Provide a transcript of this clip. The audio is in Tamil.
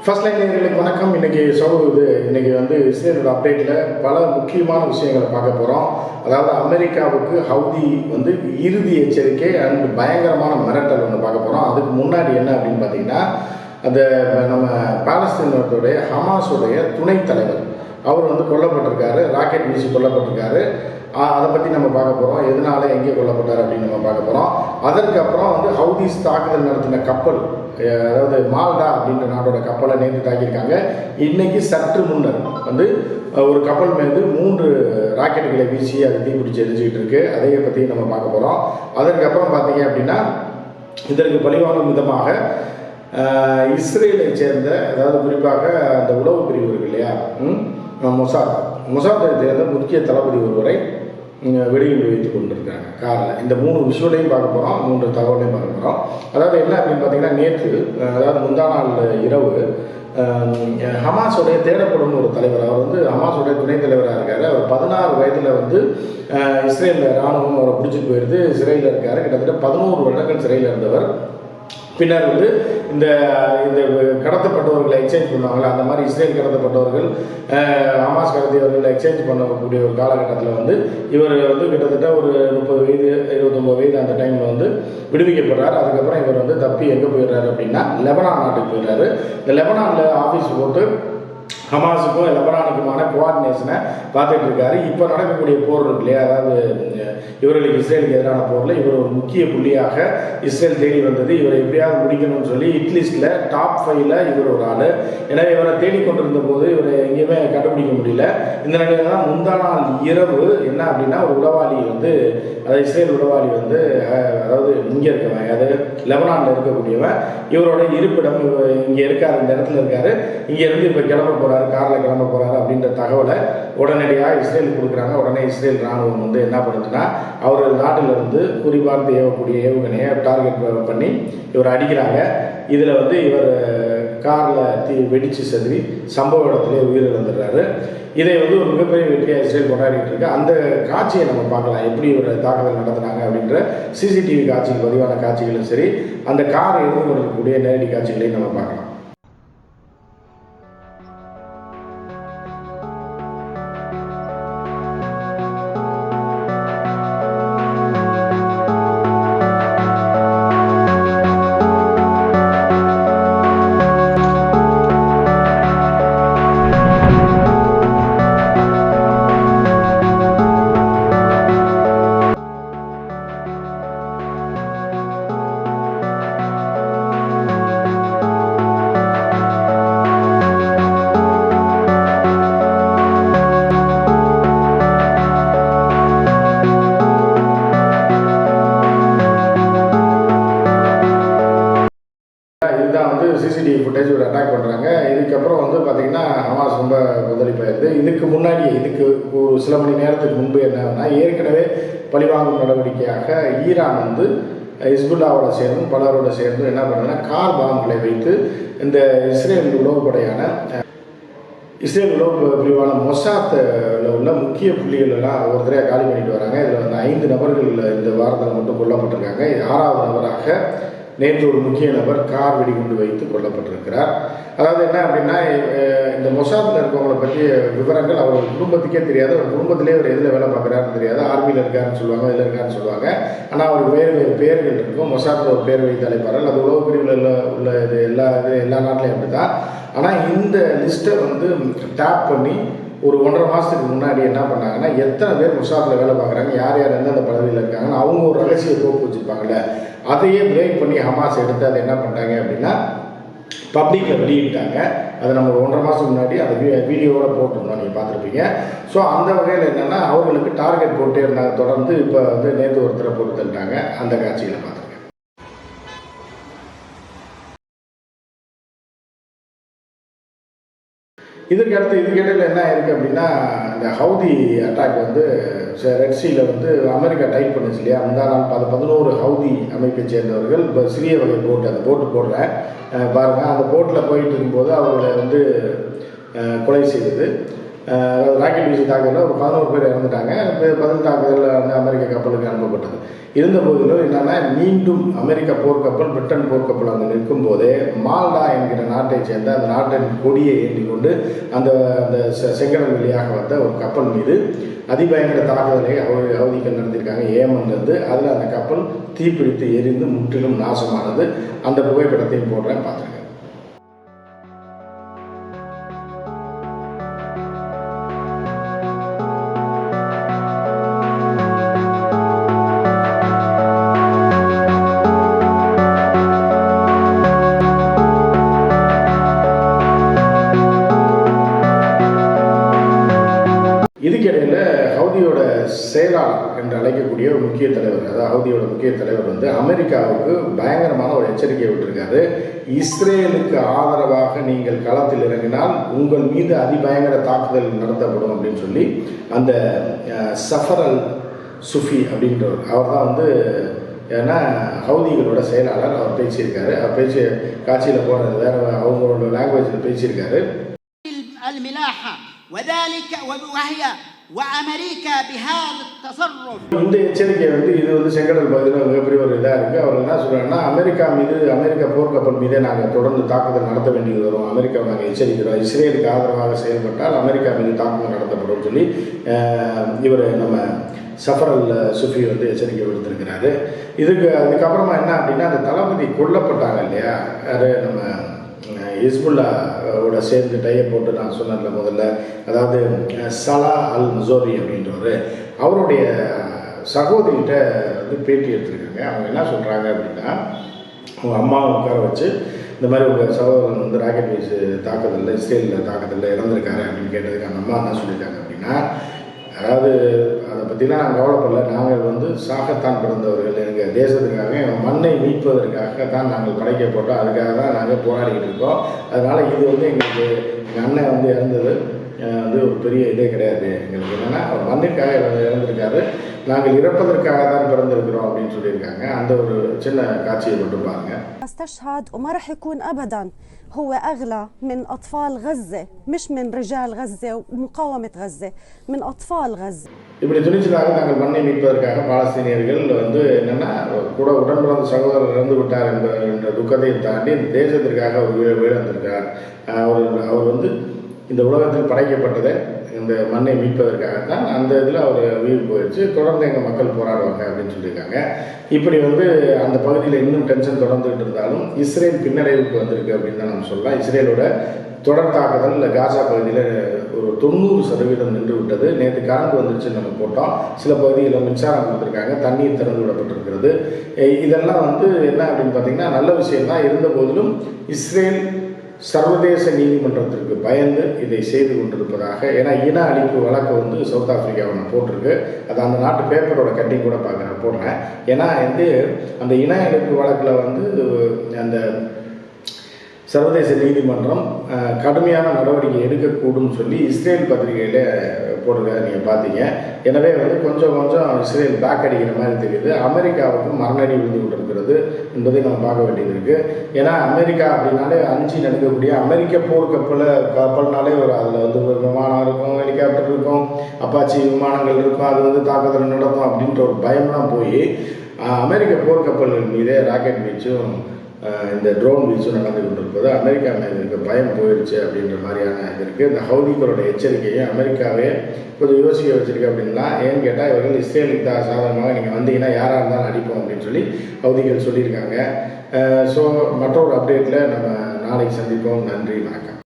ஃபர்ஸ்ட் லைன் நேயர்களுக்கு வணக்கம். இன்னைக்கு வந்து இஸ்ரேலோட அப்டேட்டில் பல முக்கியமான விஷயங்களை பார்க்க போகிறோம். அதாவது அமெரிக்காவுக்கு ஹவுதி வந்து இறுதி எச்சரிக்கை அண்ட் பயங்கரமான மிரட்டல் ஒன்று பார்க்க போகிறோம். அதுக்கு முன்னாடி என்ன அப்படின்னு பார்த்தீங்கன்னா, அந்த நம்ம பாலஸ்தீனத்துடைய ஹமாஸுடைய துணைத் தலைவர் அவர் வந்து கொல்லப்பட்டிருக்காரு, ராக்கெட் வீசி கொல்லப்பட்டிருக்காரு. அதை பற்றி நம்ம பார்க்க போகிறோம். எதனால எங்கே கொல்லப்பட்டார் அப்படின்னு நம்ம பார்க்க போகிறோம். அதற்கப்புறம் வந்து ஹவுதிஸ் தாக்குதல் நடத்தின கப்பல், அதாவது மால்டா அப்படின்ற நாட்டோட கப்பலை நேற்று தாக்கியிருக்காங்க. இன்னைக்கு சற்று முன்னர் வந்து ஒரு கப்பல் மீது 3 ராக்கெட்டுகளை வீசி அது தீப்பிடிச்சு எரிஞ்சிக்கிட்டு இருக்கு. அதை பற்றி நம்ம பார்க்க போகிறோம். அதற்கப்புறம் பார்த்தீங்க அப்படின்னா, இதற்கு பழிவாங்கும் விதமாக இஸ்ரேலை சேர்ந்த, அதாவது குறிப்பாக அந்த உளவு பிரிவு இருக்கு இல்லையா, மொசாத்தை சேர்ந்த முக்கிய தளபதி ஒருவரை வெடிகுண்டு வைத்து கொண்டிருக்காங்க காரில். இந்த 3 விஷுவலையும் பார்க்க போகிறோம், 3 தகவலையும் பார்க்க போகிறோம். அதாவது என்ன அப்படின்னு பார்த்தீங்கன்னா, நேற்று, அதாவது முந்தா நாள் இரவு, ஹமாஸோடைய தேடப்படும் ஒரு தலைவர், அவர் வந்து ஹமாஸோடைய துணைத் தலைவராக இருக்கார். அவர் 16 வயதில் வந்து இஸ்ரேலில் இராணுவம் அவரை பிடிச்சிட்டு போயிடுது. சிறையில் இருக்கார். கிட்டத்தட்ட 11 வருடங்கள் சிறையில் இருந்தவர். பின்னர் வந்து இந்த கடத்தப்பட்டவர்களை எக்ஸ்சேஞ்ச் பண்ணுவாங்கள்ல, அந்த மாதிரி இஸ்ரேல் கடத்தப்பட்டவர்கள் ஹமாஸ் கடத்தியவர்களை எக்ஸ்சேஞ்ச் பண்ணக்கூடிய ஒரு காலகட்டத்தில் வந்து இவர் வந்து கிட்டத்தட்ட ஒரு 30 வயது 29 வயது அந்த டைமில் வந்து விடுவிக்கப்படுறார். அதுக்கப்புறம் இவர் வந்து தப்பி எங்கே போயிடுறாரு அப்படின்னா, லெபனான் நாட்டுக்கு போயிடுறாரு. இந்த லெபனானில் ஆஃபீஸ் போட்டு ஹமாஸுக்கும் லெபனானுக்குமான கோஆர்டினேஷனை பார்த்துட்டு இருக்காரு. இப்போ நடக்கக்கூடிய போர் இருக்கு இல்லையா, அதாவது இவர்களுக்கு இஸ்ரேலுக்கு எதிரான போரில் இவர் ஒரு முக்கிய புள்ளியாக இஸ்ரேல் தேடி வந்தது. இவரை எப்படியாவது முடிக்கணும்னு சொல்லி ஹிட்லிஸ்டில் டாப் 5ல் இவர் ஒரு ஆள். எனவே இவரை தேடிக்கொண்டிருந்த போது இவரை எங்கேயுமே கண்டுபிடிக்க முடியல. இந்த நிலையில் தான் முந்தா நாள் இரவு என்ன அப்படின்னா, ஒரு உளவாளி வந்து, அதாவது இஸ்ரேல் உளவாளி வந்து, அதாவது இங்கே இருக்கவன், அதாவது லெபனானில் இருக்கக்கூடியவன், இவரோட இருப்பிடம் இங்கே இருக்கார், இந்த இடத்துல இருக்கார், இங்கேருந்து இப்போ கிளம்ப போகிறார், காரில் கிளம்ப போகிறாரு அப்படின்ற தகவலை உடனடியாக இஸ்ரேலுக்கு கொடுக்குறாங்க. உடனே இஸ்ரேல் ராணுவம் வந்து என்ன பண்ணுதுன்னா, அவர்கள் நாட்டிலிருந்து குறிப்பார்த்து ஏவக்கூடிய ஏவுகணையை டார்கெட் பண்ணி இவர் அடிக்கிறாங்க. இதில் வந்து இவர் காரில் வெடித்து செதறி சம்பவ இடத்திலே உயிரிழந்துடுறாரு. இதை வந்து ஒரு மிகப்பெரிய வெற்றியாக இஸ்ரேல் கொண்டாடிட்டு இருக்கு. அந்த காட்சியை நம்ம பார்க்கலாம், எப்படி இவர் தாக்குதல் நடத்தினாங்க அப்படின்ற சிசிடிவி காட்சிகள், பதிவான காட்சிகளும் சரி, அந்த கார் இருந்து கொண்டிருக்கக்கூடிய நேரடி காட்சிகளையும் நம்ம பார்க்கலாம். இதுதான் வந்து சிசிடிவி ஃபுட்டேஜ் ஒரு அட்டாக் பண்ணுறாங்க. இதுக்கப்புறம் வந்து பார்த்திங்கன்னா ஹமாஸ் ரொம்ப கொந்தளிப்பாயிருது. இதுக்கு முன்னாடி, இதுக்கு ஒரு சில மணி நேரத்துக்கு முன்பு என்னன்னா, ஏற்கனவே பழிவாங்கும் நடவடிக்கையாக ஈரான் வந்து ஹிஸ்புல்லாவோட சேர்ந்தும் பலரோட சேர்ந்தும் என்ன பண்ணுறதுன்னா, கார் பாம்புகளை வைத்து இந்த இஸ்ரேல் உளவுப்படையான இஸ்ரேல் உளவு பிரிவான மொசாத்தில் உள்ள முக்கிய புள்ளிகள் எல்லாம் ஒருத்தரையாக காலி பண்ணிட்டு வராங்க. இதில் வந்து 5 நபர்கள் இந்த வாரத்தில் மட்டும் கொல்லப்பட்டிருக்காங்க. 6வது நபராக நேற்று ஒரு முக்கிய நபர் கார் வெடிகுண்டு வைத்து கொல்லப்பட்டிருக்கிறார். அதாவது என்ன அப்படின்னா, இந்த மொசாத்தில் இருக்கவங்களை பற்றிய விவரங்கள் அவர்கள் குடும்பத்துக்கே தெரியாது. அவர் குடும்பத்திலே அவர் எதில் வேலை பார்க்குறாருன்னு தெரியாது. ஆர்மியில் இருக்காருன்னு சொல்லுவாங்க, இதில் இருக்காருன்னு சொல்லுவாங்க. ஆனால் அவர் வேறு பேர்கள் இருக்கும். மொசாத்தில் ஒரு பேர் வைத்து அழைப்பார்கள். அது உளவு பிரிவில் உள்ள இது எல்லா நாட்டிலையும் அப்படி தான். ஆனால் இந்த லிஸ்ட்டை வந்து டேப் பண்ணி ஒரு 1.5 மாதத்துக்கு முன்னாடி என்ன பண்ணாங்கன்னா, எத்தனை பேர் மொசாத்தில் வேலை பார்க்குறாங்க, யார் யார் எந்தெந்த பதவியில் இருக்காங்கன்னு அவங்க ஒரு ரகசிய கோப்பு வச்சுருப்பாங்கள்ல, அதையே பிரேக் பண்ணி ஹமாஸ் எடுத்து அதை என்ன பண்ணிட்டாங்க அப்படின்னா பப்ளிக்கில் வெளியிட்டாங்க. அதை நம்ம ஒரு 1.5 மாதத்துக்கு முன்னாடி அந்த வீடியோவோட போட்டிருந்தோம், நீங்கள் பார்த்துருப்பீங்க. ஸோ அந்த வகையில் என்னென்னா, அவர்களுக்கு டார்கெட் போட்டே இருந்தாங்க தொடர்ந்து. இப்போ வந்து நேற்று ஒருத்தரை போட்டு தந்துட்டாங்க. அந்த காட்சிகளை பார்த்துருக்கேன். இதுக்கிடையில் என்ன இருக்குது அப்படின்னா, இந்த ஹவுதி அட்டாக் வந்து ரெட்சியில் வந்து அமெரிக்கா டைப் பண்ணுச்சு இல்லையா, முந்தா நாள் 11 ஹவுதி அமைப்பை சேர்ந்தவர்கள் இப்போ சிறிய வகை போட்டு, அந்த போட்டு போடுறேன் பாருங்கள், அந்த போட்டில் போயிட்டு இருக்கும்போது அவர்களை வந்து கொலை செய்தது. அதாவது ராக்கெட் வீசி தாக்குதலில் ஒரு 11 பேர் இறந்துட்டாங்க. பதில் தாக்குதலில் வந்து அமெரிக்க கப்பலுக்கு அனுப்பப்பட்டது. இருந்த போதிலும் என்னென்னா மீண்டும் அமெரிக்க போர்க்கப்பல் பிரிட்டன் போர்க்கப்பல் அங்கே நிற்கும் போதே மால்டா என்கிற நாட்டை சேர்ந்த அந்த நாட்டின் கொடியை ஏந்தி கொண்டு அந்த அந்த செங்கடல் வழியாக வந்த ஒரு கப்பல் மீது அதிபயங்கர தாக்குதலை ஹவுதிகள் நடத்தியிருக்காங்க ஏமன்லேருந்து. அதில் அந்த கப்பல் தீப்பிடித்து எரிந்து முற்றிலும் நாசமானது. அந்த புகைப்படத்தையும் போடுறேன், பார்த்துருங்க. இதுக்கிடையில் ஹவுதியோட செயலாளர் என்று அழைக்கக்கூடிய ஒரு முக்கிய தலைவர், அதாவது ஹவுதியோட முக்கிய தலைவர் வந்து அமெரிக்காவுக்கு பயங்கரமான ஒரு எச்சரிக்கையை விட்டுருக்காரு. இஸ்ரேலுக்கு ஆதரவாக நீங்கள் களத்தில் இறங்கினால் உங்கள் மீது அதிபயங்கர தாக்குதல் நடத்தப்படும் அப்படின்னு சொல்லி அந்த சஃபர் அல் சுஃபி அப்படின்றவர், அவர் தான் வந்து ஏன்னா ஹவுதிகளோட செயலாளர், அவர் பேசியிருக்காரு. அவர் பேச்சு காட்சியில் போனது வேற அவங்களோட லாங்குவேஜில் பேசியிருக்காரு. இந்த எச்சரிக்கை வந்து இது வந்து செங்கடல் பகுதியில் மிகப்பெரிய ஒரு இதாக இருக்குது. அவர் என்ன சொல்கிறாங்கன்னா, அமெரிக்க போர்க்கப்பல் மீதே நாங்கள் தொடர்ந்து தாக்குதல் நடத்த வேண்டியது வரும், அமெரிக்காவை நாங்கள் எச்சரிக்கிறோம், இஸ்ரேலுக்கு ஆதரவாக செயல்பட்டால் அமெரிக்கா மீது தாக்குதல் நடத்தப்படும் சொல்லி இவர் நம்ம சஃபர் அல் சுஃபி வந்து எச்சரிக்கை விடுத்திருக்கிறாரு. அதுக்கப்புறமா என்ன அப்படின்னா, அந்த தளபதி கொல்லப்பட்டாங்க இல்லையா, அது நம்ம ஹிஸ்புல்லாவோட சேர்ந்து டையை போட்டு நான் சொன்னேன்ல முதல்ல, அதாவது சலா அல் மசோரி அப்படின்றவர், அவருடைய சகோதரிகிட்ட வந்து பேட்டி எடுத்துருக்காங்க. அவங்க என்ன சொல்கிறாங்க அப்படின்னா, அவங்க அம்மாவை உட்கார வச்சு இந்த மாதிரி உங்கள் சகோதரன் வந்து ராக்கெட் வீசு தாக்குதலில் இஸ்ரேலில் தாக்குதலில் இறந்துருக்காரு அப்படின்னு கேட்டதுக்கு அந்த அம்மா என்ன சொல்லியிருக்காங்க அப்படின்னா, அதாவது அதை பற்றிலாம் நாங்கள் கவலைப்படல, நாங்கள் வந்து சாகத்தான் பிறந்தவர்கள், எங்கள் தேசத்துக்காக எங்கள் மண்ணை மீட்பதற்காக தான் நாங்கள் படைக்கப்பட்டோம், அதுக்காக தான் நாங்கள் போராடிக்கிட்டு இருக்கோம். அதனால் இது வந்து எங்களுக்கு எங்கள் அண்ணன் வந்து இறந்தது வந்து ஒரு பெரிய இதே கிடையாது, எங்களுக்கு என்னென்னா அவர் மண்ணுக்காக இறந்துருக்காரு, நாங்கள் இறப்பதற்காக தான் பிறந்திருக்கிறோம் அப்படின்னு சொல்லியிருக்காங்க. அந்த ஒரு சின்ன காட்சியை மட்டும் பாருங்க. استشهد وما رح يكون ابدا هو اغلى من اطفال غزه، مش من رجال غزه ومقاومه غزه، من اطفال غزه. இப்படி துணிச்சலாக நாங்கள் மண்ணை மீட்பதற்காக பாலஸ்தீனியர்கள் வந்து என்னென்னா கூட உடன் பிறந்த சகோதரர் இறந்து விட்டார் என்ற துக்கத்தை தாண்டி இந்த தேசத்திற்காக அவர் வீழ்ந்திருக்கார். அவர் வந்து இந்த உலகத்தில் படைக்கப்பட்டதை இந்த மண்ணை மீட்பதற்காகத்தான், அந்த இதில் அவர் உயிர் போயிடுச்சு, தொடர்ந்து எங்கள் மக்கள் போராடுவாங்க அப்படின்னு சொல்லியிருக்காங்க. இப்படி வந்து அந்த பகுதியில் இன்னும் டென்ஷன் தொடர்ந்துகிட்டு இருந்தாலும் இஸ்ரேல் பின்னடைவுக்கு வந்திருக்கு அப்படின்னு தான் நம்ம சொல்லலாம். இஸ்ரேலோட தொடர் தாக்குதல் இல்லை காசா பகுதியில் ஒரு 90% நின்று விட்டது. நேற்று கரண்ட் வந்துருச்சு நம்ம போட்டோம், சில பகுதியில் மின்சாரம் கொடுத்துருக்காங்க, தண்ணீர் திறந்து விடப்பட்டிருக்கிறது. இதெல்லாம் வந்து என்ன அப்படின்னு பார்த்தீங்கன்னா நல்ல விஷயம்தான். இருந்த போதிலும் இஸ்ரேல் சர்வதேச நீதிமன்றத்திற்கு பயந்து இதை செய்து கொண்டிருப்பதாக, ஏன்னா இன அழிப்பு வழக்கு வந்து சவுத் ஆப்பிரிக்காவில் போட்டிருக்கு. அது அந்த நாட்டு பேப்பரோட கட்டிங் கூட போடுறேன். ஏன்னா வந்து அந்த இன அழிப்பு வழக்கில் வந்து அந்த சர்வதேச நீதிமன்றம் கடுமையான நடவடிக்கை எடுக்கக்கூடும் சொல்லி இஸ்ரேல் பத்திரிகையில் போட்டிருக்காரு, நீங்கள் பார்த்தீங்க. எனவே வந்து கொஞ்சம் இஸ்ரேல் பேக் அடிக்கிற மாதிரி தெரியுது. அமெரிக்காவுக்கு மரணடி விழுந்து கொண்டிருக்கிறது என்பதை நம்ம பார்க்க வேண்டியது இருக்குது. ஏன்னா அமெரிக்கா அப்படின்னாலே அஞ்சு நடக்கக்கூடிய அமெரிக்க கப்பல்னாலே ஒரு அதில் வந்து ஒரு விமானம் இருக்கும், ஹெலிகாப்டர் இருக்கும், அப்பாச்சி விமானங்கள் இருக்கும், அது வந்து தாக்குதல் நடக்கும் அப்படின்ற ஒரு பயம்லாம் போய் அமெரிக்க போர்க்கப்பல்கள் மீதே ராக்கெட் வீச்சும் இந்த ட்ரோன் வீச்சும் நடந்து கொண்டிருப்பது அமெரிக்கா மேலே இருக்க பயம் போயிடுச்சு அப்படின்ற மாதிரியான இது இருக்குது. இந்த ஹவுதிகளோட எச்சரிக்கையை அமெரிக்காவே கொஞ்சம் யோசிக்க வச்சிருக்கு அப்படின்னா, ஏன்னு கேட்டால் இவர்கள் இஸ்ரேலுக்கு தான் சாதகமாக நீங்கள் வந்தீங்கன்னா யாராக இருந்தாலும் அடிப்போம் அப்படின்னு சொல்லி ஹவுதிகள் சொல்லியிருக்காங்க. ஸோ மற்றொரு அப்டேட்டில் நம்ம நாளைக்கு சந்திப்போம். நன்றி, வணக்கம்.